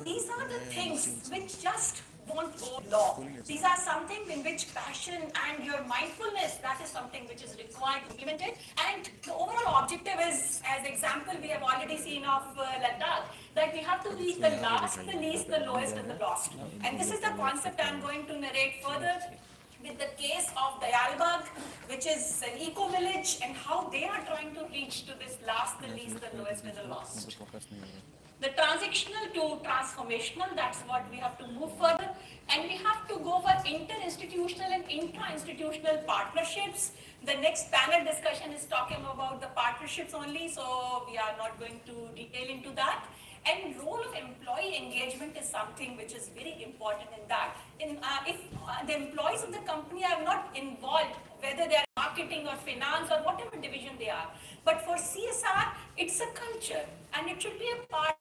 These are the things which just won't go law. These are something in which passion and your mindfulness, that is something which is required to implement it. And the overall objective is, as example we have already seen of Ladakh, that we have to reach the last, the least, the lowest and the lost. And this is the concept I am going to narrate further with the case of Darbhanga, which is an eco-village, and how they are trying to reach to this last, the least, the lowest and the lost. The transitional to transformational, that's what we have to move further. And we have to go for inter-institutional and intra-institutional partnerships. The next panel discussion is talking about the partnerships only, so we are not going to detail into that. And role of employee engagement is something which is very important in that. If the employees of the company are not involved, whether they are marketing or finance or whatever division they are, but for CSR, it's a culture, and it should be a part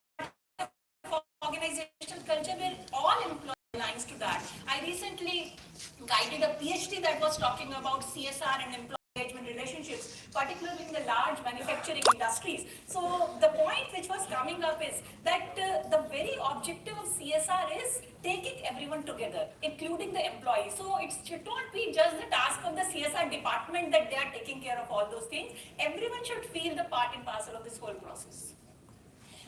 of organizational culture where all employees aligns to that. I recently guided a PhD that was talking about CSR and employee engagement relationships, particularly in the large manufacturing industries. So the point which was coming up is that the very objective of CSR is taking everyone together, including the employees. So it should not be just the task of the CSR department that they are taking care of all those things. Everyone should feel the part and parcel of this whole process.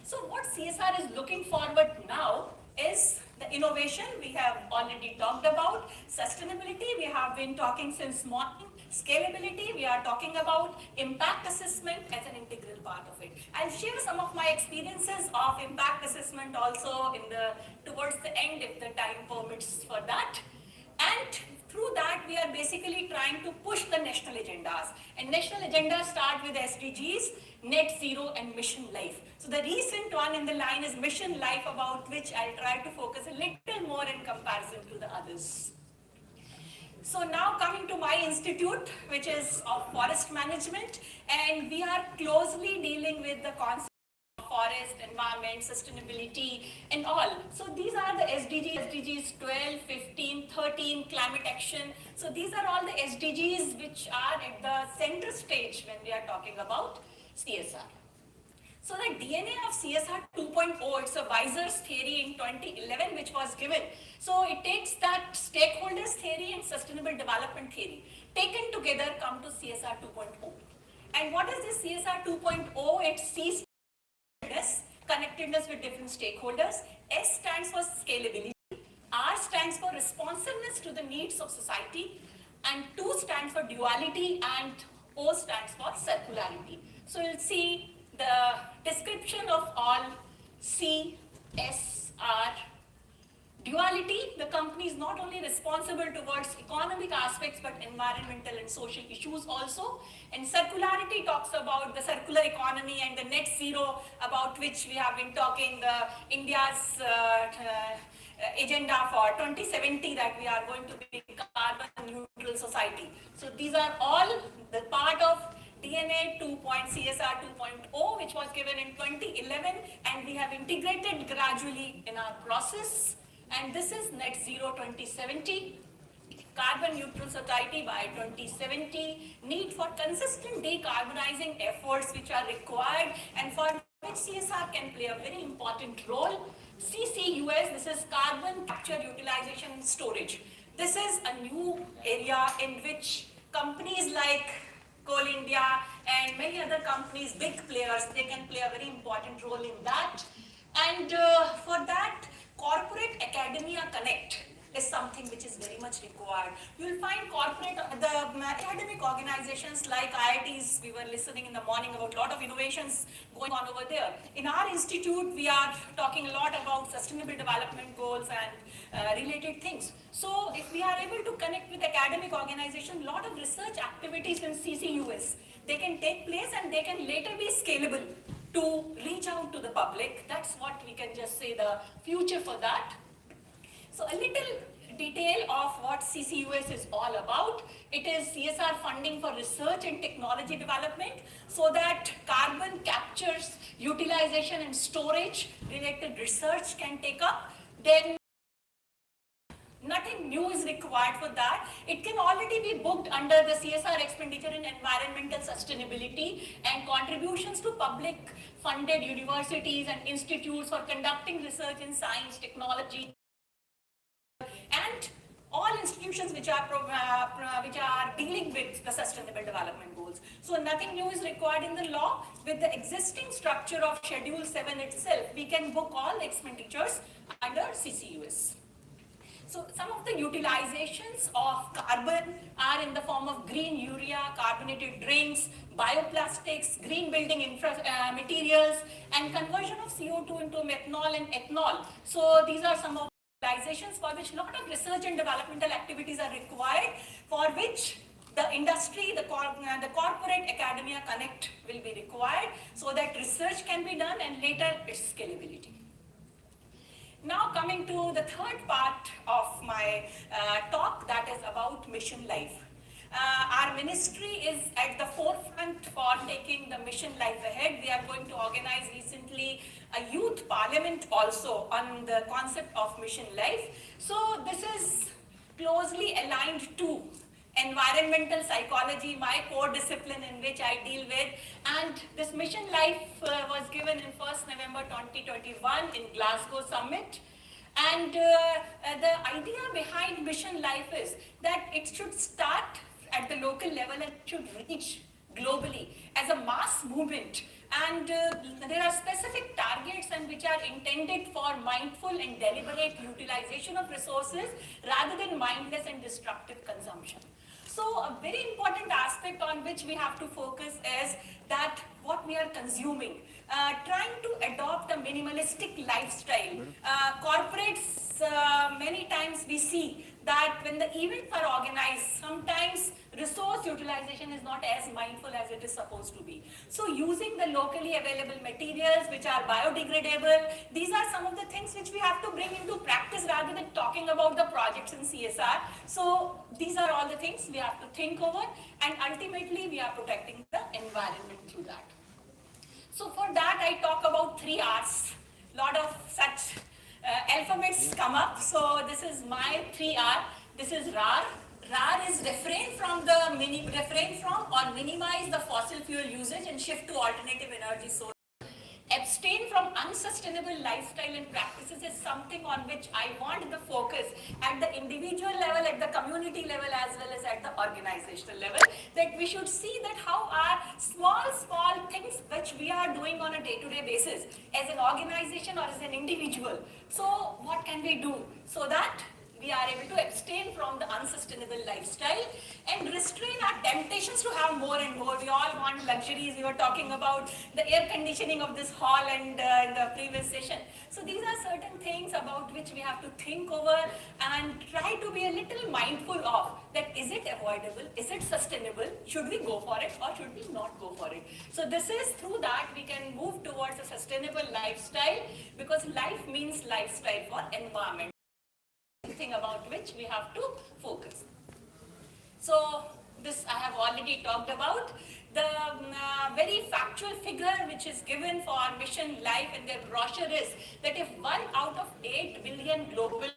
So what CSR is looking forward now is the innovation we have already talked about, sustainability we have been talking since morning, scalability we are talking about, impact assessment as an integral part of it. I'll share some of my experiences of impact assessment also towards the end if the time permits for that. And through that, we are basically trying to push the national agendas. And national agendas start with SDGs, net zero and mission life. So the recent one in the line is mission life, about which I'll try to focus a little more in comparison to the others. So now coming to my institute, which is of forest management, and we are closely dealing with the concept forest, environment, sustainability, and all. So these are the SDGs 12, 15, 13, climate action. So these are all the SDGs which are at the center stage when we are talking about CSR. So the DNA of CSR 2.0, it's a Weiser's theory in 2011 which was given. So it takes that stakeholders theory and sustainable development theory taken together come to CSR 2.0. And what is this CSR 2.0? It sees connectedness with different stakeholders. S stands for scalability. R stands for responsiveness to the needs of society. And 2 stands for duality, and O stands for circularity. So you'll see the description of all C, S, R. Duality, the company is not only responsible towards economic aspects but environmental and social issues also. And circularity talks about the circular economy and the net zero, about which we have been talking, India's agenda for 2070, that we are going to be carbon neutral society. So these are all the part of DNA CSR 2.0, which was given in 2011, and we have integrated gradually in our process. And this is net zero 2070, carbon neutral society by 2070, need for consistent decarbonizing efforts which are required and for which CSR can play a very important role. CCUS, this is carbon capture, utilization and storage. This is a new area in which companies like Coal India and many other companies, big players, they can play a very important role in that. And for that, corporate academia connect is something which is very much required. You will find the academic organizations like IITs, we were listening in the morning about a lot of innovations going on over there. In our institute, we are talking a lot about sustainable development goals and related things. So if we are able to connect with academic organizations, a lot of research activities in CCUS, they can take place and they can later be scalable to reach out to the public. That's what we can just say the future for that. So a little detail of what CCUS is all about. It is CSR funding for research and technology development so that carbon captures, utilization and storage related research can take up. Then Nothing new is required for that. It can already be booked under the CSR expenditure in environmental sustainability and contributions to public funded universities and institutes for conducting research in science, technology, and all institutions which are dealing with the sustainable development goals. So nothing new is required in the law. With the existing structure of Schedule 7 itself, we can book all expenditures under CCUS. So some of the utilizations of carbon are in the form of green urea, carbonated drinks, bioplastics, green building materials, and conversion of CO2 into methanol and ethanol. So these are some of utilizations for which a lot of research and developmental activities are required, for which the industry, the corporate academia connect will be required so that research can be done and later its scalability. Now coming to the third part of my talk, that is about mission life. Our ministry is at the forefront for taking the mission life ahead. We are going to organize recently a youth parliament also on the concept of mission life. So this is closely aligned to environmental psychology, my core discipline in which I deal with, and this mission life was given in 1st November 2021 in Glasgow Summit. And the idea behind mission life is that it should start at the local level and should reach globally as a mass movement. And there are specific targets and which are intended for mindful and deliberate utilization of resources rather than mindless and destructive consumption. So a very important aspect on which we have to focus is that what we are consuming. Trying to adopt a minimalistic lifestyle. Corporates, many times we see that when the events are organized, sometimes resource utilization is not as mindful as it is supposed to be. So using the locally available materials which are biodegradable, these are some of the things which we have to bring into practice rather than talking about the projects in CSR. So these are all the things we have to think over, and ultimately we are protecting the environment through that. So for that I talk about 3 R's. Lot of such alphabets come up. So this is my 3R. This is RAR. RAR is refrain from or minimize the fossil fuel usage and shift to alternative energy sources. Abstain from unsustainable lifestyle and practices is something on which I want the focus at the individual level, at the community level, as well as at the organizational level, that we should see that how our small things which we are doing on a day-to-day basis as an organization or as an individual. So what can we do so that we are able to abstain from the unsustainable lifestyle and restrain our temptations to have more and more. We all want luxuries. We were talking about the air conditioning of this hall and in the previous session. So these are certain things about which we have to think over and try to be a little mindful of that. Is it avoidable? Is it sustainable? Should we go for it or should we not go for it? So this is through that we can move towards a sustainable lifestyle, because life means lifestyle for environment. Thing about which we have to focus. So this I have already talked about. The very factual figure which is given for our mission life in their brochure is that if 1 out of 8 billion global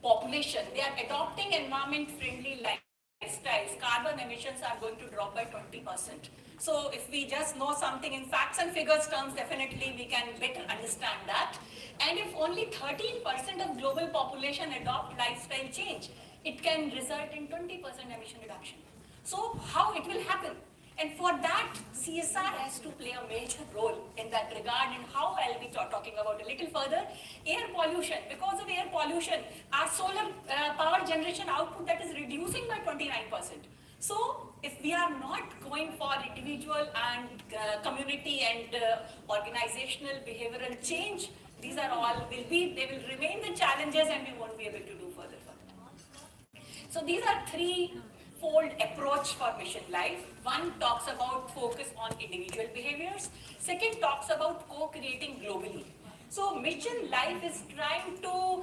population, they are adopting environment friendly lifestyles, carbon emissions are going to drop by 20%. So if we just know something in facts and figures terms, definitely we can better understand that. And if only 13% of global population adopt lifestyle change, it can result in 20% emission reduction. So how it will happen? And for that, CSR has to play a major role in that regard, and how I'll be talking about a little further. Air pollution. Because of air pollution, our solar power generation output that is reducing by 29%. So if we are not going for individual and community and organizational behavioral change, these are all they will remain the challenges, and we won't be able to do further for them. So these are 3-fold approach for mission life. One talks about focus on individual behaviors. Second talks about co-creating globally. So mission life is trying to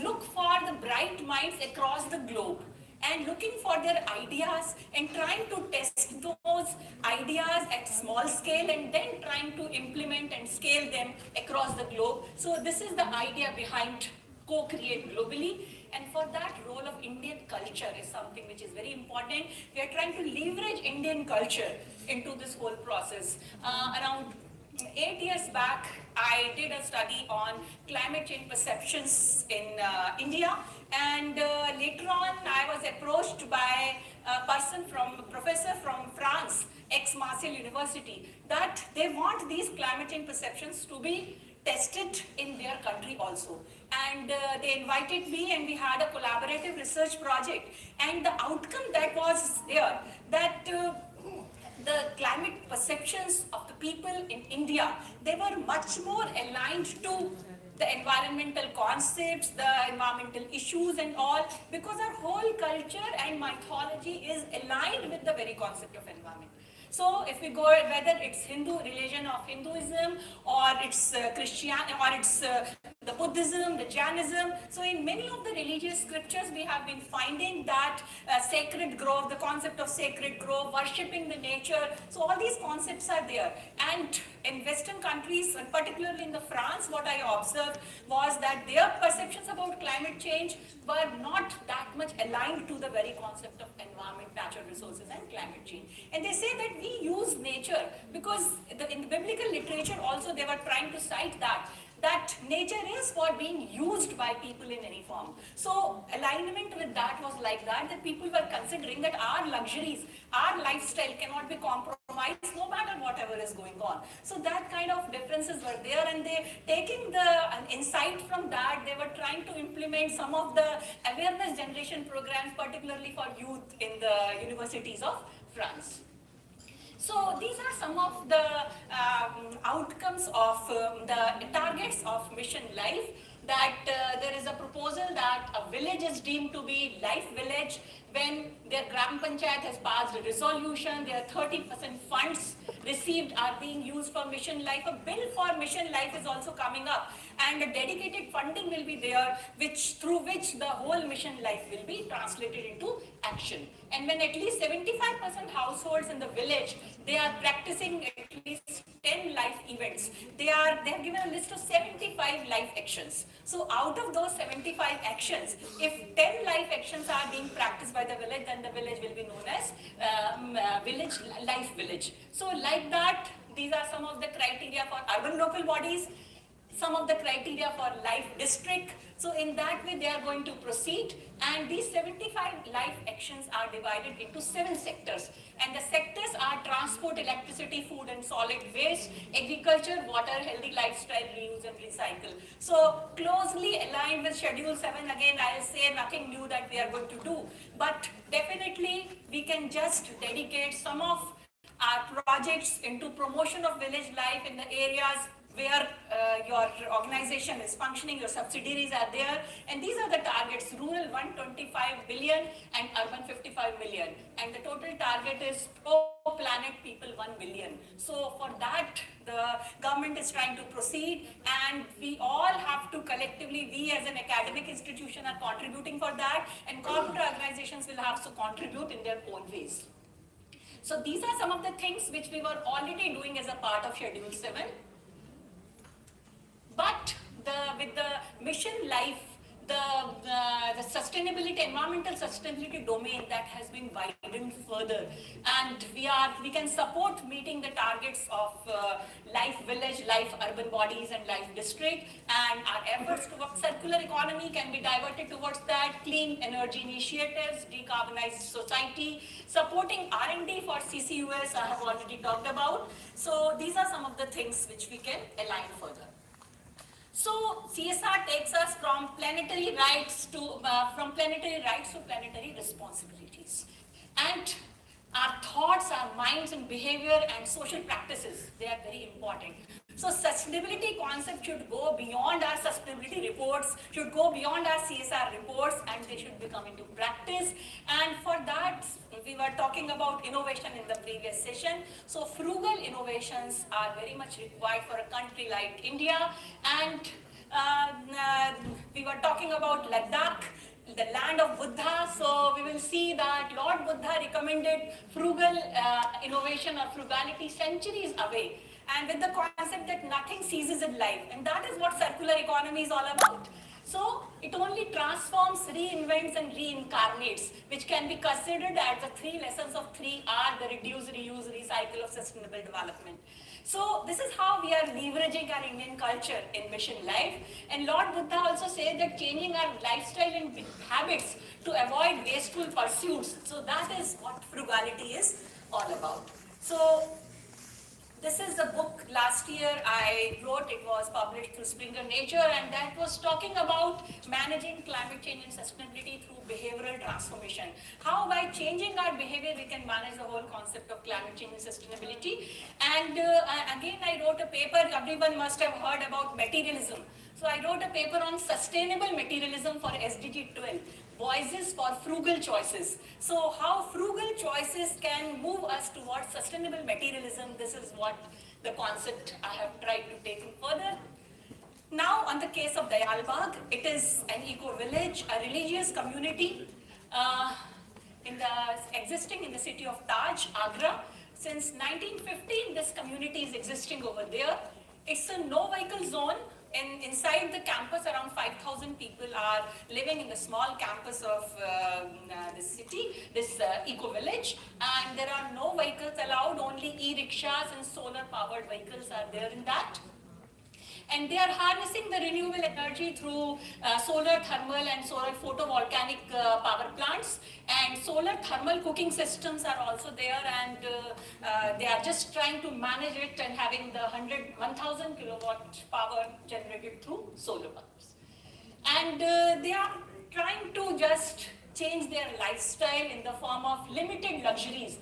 look for the bright minds across the globe and looking for their ideas and trying to test those ideas at small scale and then trying to implement and scale them across the globe. So this is the idea behind co-create globally. And for that, role of Indian culture is something which is very important. We are trying to leverage Indian culture into this whole process. Around 8 years back, I did a study on climate change perceptions in India, and later on, I was approached by a professor from France, ex-Marseille University, that they want these climate change perceptions to be tested in their country also. And they invited me, and we had a collaborative research project. And the outcome that was there, that the climate perceptions of the people in India, they were much more aligned to the environmental concepts, the environmental issues and all, because our whole culture and mythology is aligned with the very concept of environment. So if we go, whether it's Hindu religion of Hinduism, or it's Christian, or it's the Buddhism, the Jainism. So in many of the religious scriptures, we have been finding that sacred grove, the concept of sacred grove, worshipping the nature. So all these concepts are there. And in Western countries, and particularly in the France, what I observed was that their perceptions about climate change were not that much aligned to the very concept of environment, natural resources and climate change. And they say that we use nature because in the biblical literature also they were trying to cite that nature is for being used by people in any form. So alignment with that was like that people were considering that our luxuries, our lifestyle cannot be compromised no matter whatever is going on. So that kind of differences were there, and they taking the insight from that, they were trying to implement some of the awareness generation programs, particularly for youth in the universities of France. So these are some of the outcomes of the targets of Mission Life, that there is a proposal that a village is deemed to be life village when their Gram Panchayat has passed a resolution, their 30% funds received are being used for Mission Life. A bill for Mission Life is also coming up, and a dedicated funding will be there, through which the whole Mission Life will be translated into action. And when at least 75% households in the village, they are practicing at least 10 life events. They have given a list of 75 life actions. So out of those 75 actions, if 10 life actions are being practiced by the village, then the village will be known as village life village. So like that, these are some of the criteria for urban local bodies, some of the criteria for life district. So in that way, they are going to proceed, and these 75 life actions are divided into 7 sectors. And the sectors are transport, electricity, food and solid waste, agriculture, water, healthy lifestyle, reuse and recycle. So closely aligned with Schedule 7, again I'll say nothing new that we are going to do, but definitely we can just dedicate some of our projects into promotion of village life in the areas where your organization is functioning, your subsidiaries are there, and these are the targets: rural 125 billion and urban 55 million, and the total target is pro-planet people 1 billion. So for that, the government is trying to proceed, and we all have to collectively, we as an academic institution are contributing for that, and corporate organizations will have to contribute in their own ways. So these are some of the things which we were already doing as a part of Schedule 7. But with the Mission Life, the sustainability, environmental sustainability domain, that has been widened further, and we can support meeting the targets of life village, life urban bodies and life district, and our efforts towards circular economy can be diverted towards that, clean energy initiatives, decarbonized society, supporting R&D for CCUS I have already talked about. So these are some of the things which we can align further. So CSR takes us from planetary rights to planetary responsibilities, and our thoughts, our minds and behavior and social practices, they are very important. So sustainability concept should go beyond our sustainability reports, should go beyond our CSR reports, and they should become into practice. And for that, we were talking about innovation in the previous session. So frugal innovations are very much required for a country like India. And we were talking about Ladakh, the land of Buddha. So we will see that Lord Buddha recommended frugal innovation or frugality centuries away, and with the concept that nothing ceases in life, and that is what circular economy is all about. So it only transforms, reinvents and reincarnates, which can be considered as the three lessons of 3R, the reduce, reuse, recycle of sustainable development. So this is how we are leveraging our Indian culture in mission life. And Lord Buddha also said that changing our lifestyle and habits to avoid wasteful pursuits. So that is what frugality is all about. So this is a book last year I wrote. It was published through Springer Nature, and that was talking about managing climate change and sustainability through behavioral transformation. How by changing our behavior we can manage the whole concept of climate change and sustainability. And again I wrote a paper, everyone must have heard about materialism. So I wrote a paper on sustainable materialism for SDG 12. Voices for frugal choices. So how frugal choices can move us towards sustainable materialism, this is what the concept I have tried to take it further. Now on the case of Dayalbagh, it is an eco-village, a religious community existing in the city of Taj, Agra. Since 1915, this community is existing over there. It's a no-vehicle zone. Inside the campus, around 5,000 people are living in the small campus of this city, this eco-village, and there are no vehicles allowed, only e-rickshaws and solar-powered vehicles are there in that. And they are harnessing the renewable energy through solar thermal and solar photovoltaic power plants, and solar thermal cooking systems are also there, and they are just trying to manage it and having the 1,000 kilowatt power generated through solar powers. And they are trying to just change their lifestyle in the form of limited luxuries.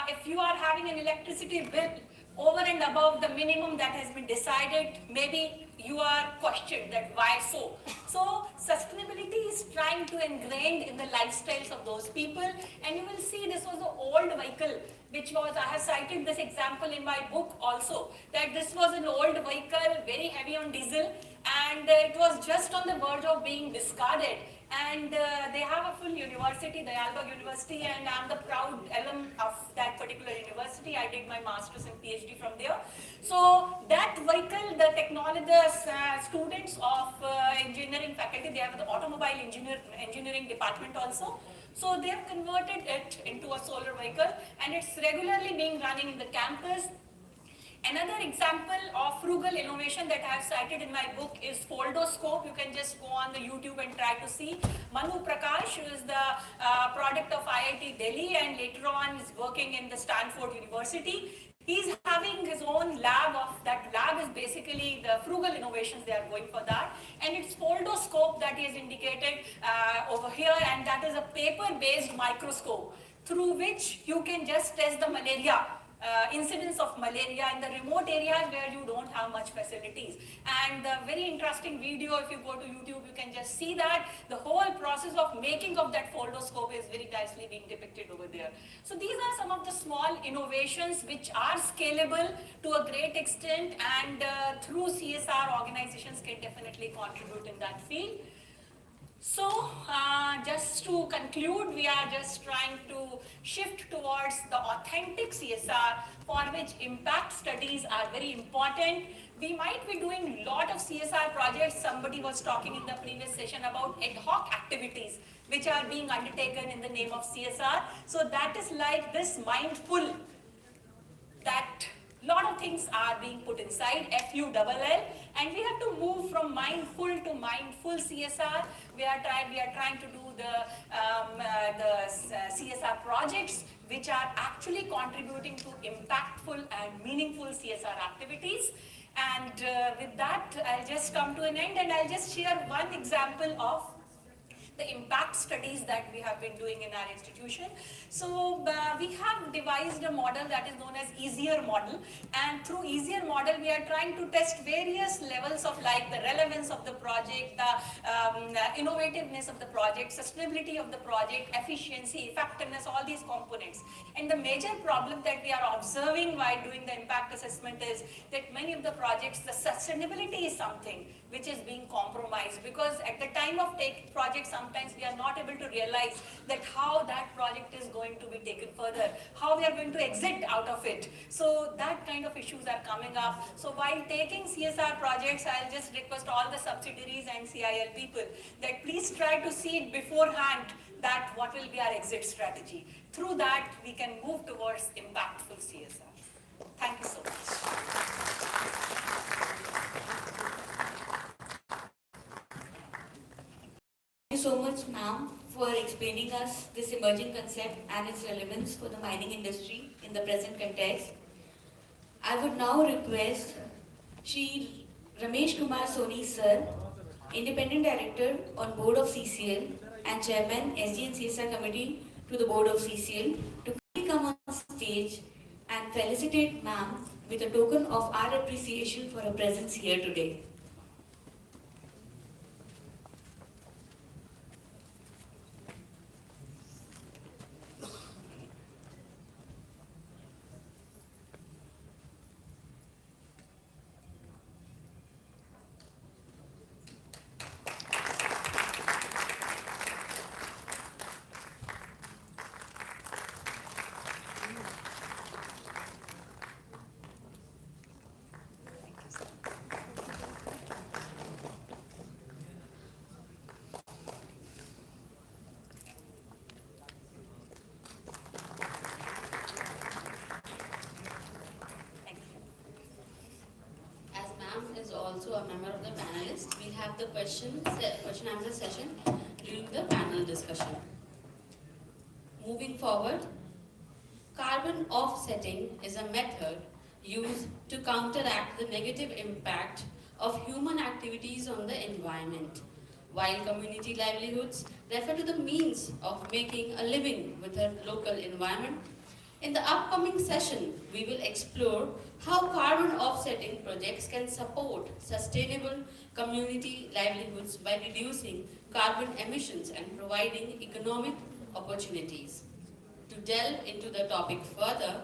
If you are having an electricity bill over and above the minimum that has been decided, maybe you are questioned that why so. So sustainability is trying to ingrain in the lifestyles of those people, and you will see this was an old vehicle which was, I have cited this example in my book also, that this was an old vehicle, very heavy on diesel, and it was just on the verge of being discarded. And they have a full university, the Darbhanga University, and I'm the proud alum of that particular university. I did my master's and PhD from there. So that vehicle, the students of engineering faculty, they have the automobile engineering department also. So they have converted it into a solar vehicle, and it's regularly being running in the campus. Another example of frugal innovation that I have cited in my book is foldoscope. You can just go on the YouTube and try to see. Manu Prakash, who is the product of IIT Delhi and later on is working in the Stanford University. He's having his own lab. That lab is basically the frugal innovations, they are going for that. And it's foldoscope that is indicated over here, and that is a paper-based microscope through which you can just test the malaria. Incidence of malaria in the remote areas where you don't have much facilities. And the very interesting video, if you go to YouTube, you can just see that the whole process of making of that foldoscope is very nicely being depicted over there. So these are some of the small innovations which are scalable to a great extent, and through CSR organizations can definitely contribute in that field. So, just to conclude, we are just trying to shift towards the authentic CSR, for which impact studies are very important. We might be doing a lot of CSR projects. Somebody was talking in the previous session about ad hoc activities which are being undertaken in the name of CSR. So that is like this mindful, that lot of things are being put inside FULL, and we have to move from mindful to mindful CSR. We are trying to do the CSR projects which are actually contributing to impactful and meaningful CSR activities. And with that, I'll just come to an end, and I'll just share one example of the impact studies that we have been doing in our institution. So we have devised a model that is known as easier model, and through easier model we are trying to test various levels of like the relevance of the project, the innovativeness of the project, sustainability of the project, efficiency, effectiveness, all these components. And the major problem that we are observing while doing the impact assessment is that many of the projects, the sustainability is something which is being compromised, because at the time of project, some sometimes we are not able to realize that how that project is going to be taken further, how we are going to exit out of it. So that kind of issues are coming up. So while taking CSR projects, I'll just request all the subsidiaries and CIL people that please try to see it beforehand that what will be our exit strategy. Through that, we can move towards impactful CSR. Thank you so much. Thank you so much, ma'am, for explaining us this emerging concept and its relevance for the mining industry in the present context. I would now request Shri Ramesh Kumar Soni, sir, Independent Director on Board of CCL and Chairman SG and CSR Committee to the Board of CCL, to kindly come on stage and felicitate ma'am with a token of our appreciation for her presence here today. As ma'am is also a member of the panelists, we'll have the question answer session during the panel discussion. Moving forward, carbon offsetting is a method used to counteract the negative impact of human activities on the environment, while community livelihoods refer to the means of making a living with a local environment. In the upcoming session, we will explore how carbon offsetting projects can support sustainable community livelihoods by reducing carbon emissions and providing economic opportunities. To delve into the topic further,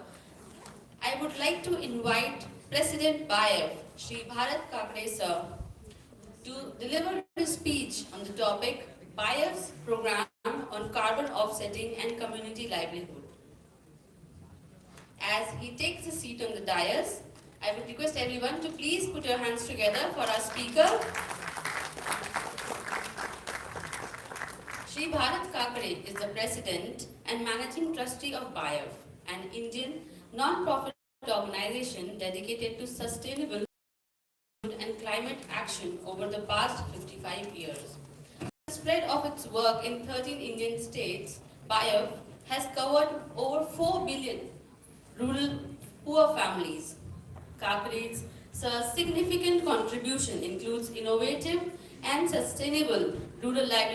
I would like to invite President BIF, Shri Bharat Kakre sir, to deliver his speech on the topic BIF's program on carbon offsetting and community livelihood. As he takes a seat on the dais, I would request everyone to please put your hands together for our speaker. Shri Bharat Kakre is the President and Managing Trustee of BIF, an Indian non-profit organization dedicated to sustainable and climate action over the past 55 years. The spread of its work in 13 Indian states, BIF has covered over 4 billion rural poor families. Kakre's significant contribution includes innovative and sustainable rural livelihood